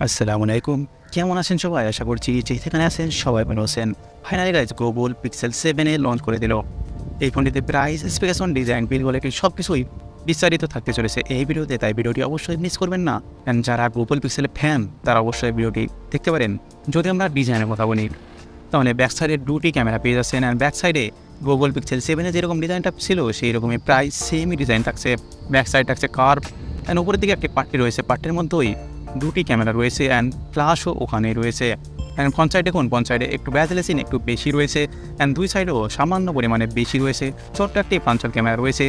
আসসালামু আলাইকুম। কেমন আছেন সবাই? আশা করছি যেখানে আছেন সবাই ভালো আছেন। Finally guys Google Pixel 7 launch করে দিল। এই ফোনটিতে price, specification, design, build quality সবকিছুই বিস্তারিত থাকতে চলেছে এই ভিডিওতে, তাই ভিডিওটি অবশ্যই মিস করবেন না। এন্ড যারা গুগল পিক্সেলের ফ্যান তারা অবশ্যই ভিডিওটি দেখতে পারেন। যদি আমরা ডিজাইনের কথা বলি তাহলে ব্যাক সাইডে দুটি ক্যামেরা পেয়ে যাচ্ছেন অ্যান্ড ব্যাক সাইডে গুগল পিক্সেল 7 যেরকম ডিজাইনটা ছিল সেই রকমই প্রায় সেমই ডিজাইন থাকছে। ব্যাক সাইড থাকছে কার্ভ অ্যান্ড উপরের দিকে একটি পার্টি রয়েছে, পার্টির মধ্যেই দুটি ক্যামেরা রয়েছে অ্যান্ড ফ্ল্যাশও ওখানে রয়েছে। অ্যান্ড ফ্রন্ট সাইডে কোন সাইডে একটু ব্যাজেলেসিন একটু বেশি রয়েছে অ্যান্ড দুই সাইডেও সামান্য পরিমাণে বেশি রয়েছে। ছোট্ট একটি ফ্রন্টাল ক্যামেরা রয়েছে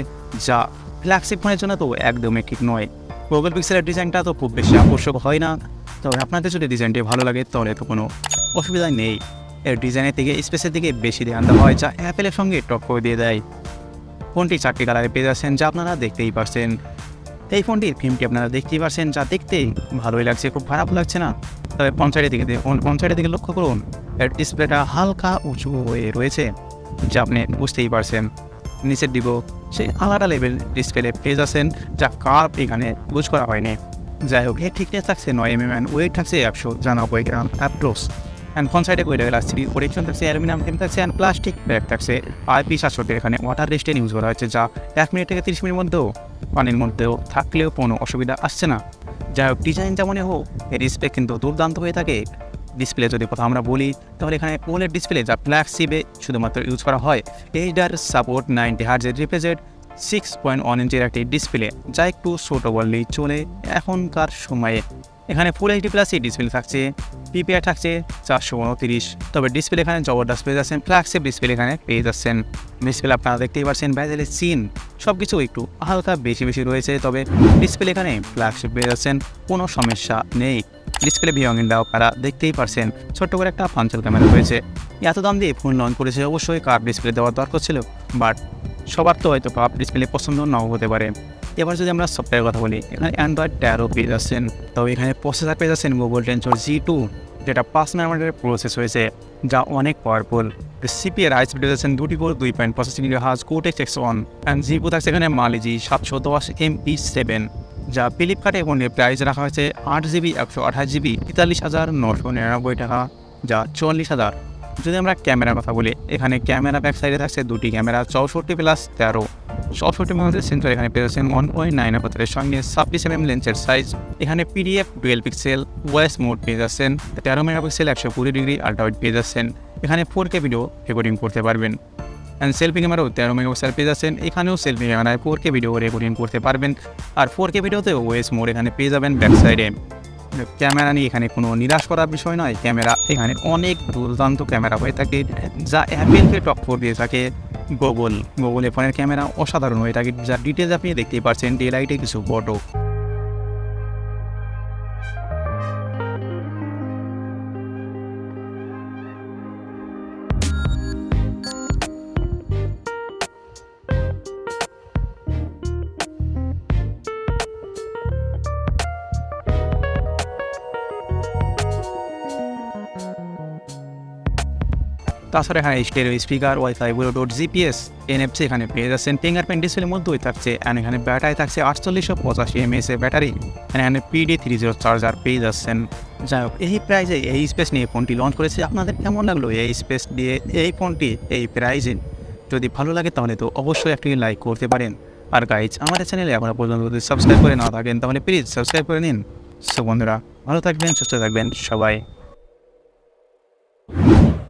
যা ফ্ল্যাগশিপ ফোনের জন্য তো একদমই ঠিক নয়। গুগল পিক্সেলের ডিজাইনটা তো খুব বেশি আকর্ষক হয় না, তবে আপনাদের যদি ডিজাইনটি ভালো লাগে তাহলে তো কোনো অসুবিধা নেই। এর ডিজাইনের দিকে স্পেসের দিকে বেশি ধ্যান দেওয়া হয় যা অ্যাপেলের সঙ্গে টক্কর দিয়ে দেয়। ফোনটি 4টি কালারে পেয়ে যাচ্ছেন যা আপনারা দেখতেই পারছেন। এই ফোনটির ফিল্মটি আপনারা দেখতেই পারছেন যা দেখতেই ভালোই লাগছে, খুব খারাপ লাগছে না। তবে পঞ্চায়েতের দিকে দেখুন, পঞ্চায়েতের দিকে লক্ষ্য করুন, এর ডিসপ্লেটা হালকা উঁচু হয়ে রয়েছে যা আপনি বুঝতেই পারছেন। নিচের দিকেও সেই আলাদা লেভেল ডিসপ্লে পেয়ে যাচ্ছেন যা কার্ভ এখানে ইউজ করা হয়নি। যাই হোক, এর ঠিকনেস থাকছে 9 mm, ওয়েট থাকছে 190 গ্রাম অ্যাপ্রোক্স। অ্যান্ড ফ্রন্ট সাইডে ওয়েট লাগছে প্রোটেকশন থাকছে, অ্যালুমিনিয়াম ফ্রেম থাকছে অ্যান্ড প্লাস্টিক ব্যাগ থাকছে। IP700 এখানে ওয়াটার রেস্টেন ইউজ করা হয়েছে যা 1 মিনিট থেকে 30 মিনিটের মধ্যেও পানির মধ্যেও থাকলেও কোনো অসুবিধা আসছে না। যাই হোক, ডিজাইন যেমনই হোক এর ডিসপ্লে কিন্তু দুর্দান্ত হয়ে থাকে। ডিসপ্লে যদি কথা আমরা বলি তাহলে এখানে OLED ডিসপ্লে যা ফ্ল্যাগশিপে শুধুমাত্র ইউজ করা হয়। এইটার সাপোর্ট 90 হার্জের রিফ্রেশ 6.1 ইঞ্চের একটি ডিসপ্লে যা একটু ছোটো বললেই চলে এখনকার সময়ে। এখানে ফুল HD প্লাস এই ডিসপ্লে থাকছে, PPI থাকছে 429। তবে ডিসপ্লে এখানে জবরদস্ত পেয়ে যাচ্ছেন, ফ্ল্যাগশিপ ডিসপ্লে এখানে পেয়ে যাচ্ছেন। ডিসপ্লে আপনারা দেখতেই পাচ্ছেন, ব্যাজেলের সিন সব কিছু একটু হালকা বেশি রয়েছে, তবে ডিসপ্লে এখানে ফ্ল্যাগশিপ পেয়ে যাচ্ছেন, কোনো সমস্যা নেই। ডিসপ্লে ভিউইংটাও আপনারা দেখতেই পারছেন, ছোট্ট করে একটা ফ্রন্টাল ক্যামেরা রয়েছে। এত দাম দিয়ে ফোন লঞ্চ করেছে, অবশ্যই কার্ভ ডিসপ্লে দেওয়ার দরকার ছিল, বাট সবার তো হয়তো কার্ভ ডিসপ্লে পছন্দ নাও হতে পারে। এবার যদি আমরা সফটওয়্যারের কথা বলি, এখানে অ্যান্ড্রয়েড 13 পেয়ে যাচ্ছেন। তবে এখানে প্রসেসর পেয়ে যাচ্ছেন গুগল টেনসর G2, যেটা 5 ন্যানোমিটারের প্রসেস হয়েছে যা অনেক পাওয়ারফুল। CPI রাইস পেয়ে যাচ্ছেন 2 core 2.85 GHz Cortex X1 and GPU থাকছে এখানে মালিজি 710 MP7, যা ফ্লিপকার্টে এখন প্রাইস রাখা হয়েছে 8GB 128GB 43,999 টাকা, যা 44,000। যদি আমরা ক্যামেরার কথা বলি, এখানে ক্যামেরা ব্যাক সাইডে থাকছে দুটি ক্যামেরা 64+13। 64 মেগাপিক্সেল সেন্সর এখানে পেয়ে যাচ্ছেন 1.9 এর সঙ্গে 26 mm লেন্সের সাইজ। এখানে PDF ডুয়েল পিক্সেল ওয়েস মোড পেয়ে যাচ্ছেন, 13 মেগাপিক্সেল 120 ডিগ্রি আল্ট্রা ওয়াইড পেয়ে যাচ্ছেন। এখানে 4K ভিডিও রেকর্ডিং করতে পারবেন অ্যান্ড সেলফি ক্যামেরাও 13 মেগাপিক্সেল পেয়ে যাচ্ছেন। এখানেও সেলফি ক্যামেরায় 4K ভিডিও রেকর্ডিং করতে পারবেন। আর 4K ভিডিওতে ওয়েস মোড এখানে পেয়ে যাবেন ব্যাক সাইডে। ক্যামেরা নিয়ে এখানে কোনো নিরাশ করার বিষয় নয়, ক্যামেরা এখানে অনেক দুর্দান্ত ক্যামেরা হয়ে থাকে যা অ্যাপেলকে টক্কর দিয়ে থাকে। গুগল ফোনের ক্যামেরা অসাধারণ হয়ে থাকে, যার ডিটেলস আপনি দেখতেই পাচ্ছেন ডে লাইটে কিছু ফটো। তাছাড়া এখানে stereo speaker, wifi, Bluetooth, GPS, NFC এখানে পেয়ে যাচ্ছেন। ফিঙ্গারপ্রিন্ট ডিসপ্লের মধ্যেই থাকছে অ্যান্ড এখানে ব্যাটারি থাকছে 4885 mAh ব্যাটারি। এখানে PD30 চার্জার পেয়ে যাচ্ছেন। যাই হোক, এই প্রাইজে এই স্পেস নিয়ে ফোনটি লঞ্চ করেছে। আপনাদের কেমন লাগলো এই স্পেস দিয়ে এই ফোনটি এই প্রাইজে? যদি ভালো লাগে তাহলে তো অবশ্যই একটি লাইক করতে পারেন। আর গাইজ, আমাদের চ্যানেলে এখনো পর্যন্ত যদি সাবস্ক্রাইব করে না থাকেন তাহলে প্লিজ সাবস্ক্রাইব করে নিন। সো বন্ধুরা, ভালো থাকবেন, সুস্থ থাকবেন সবাই।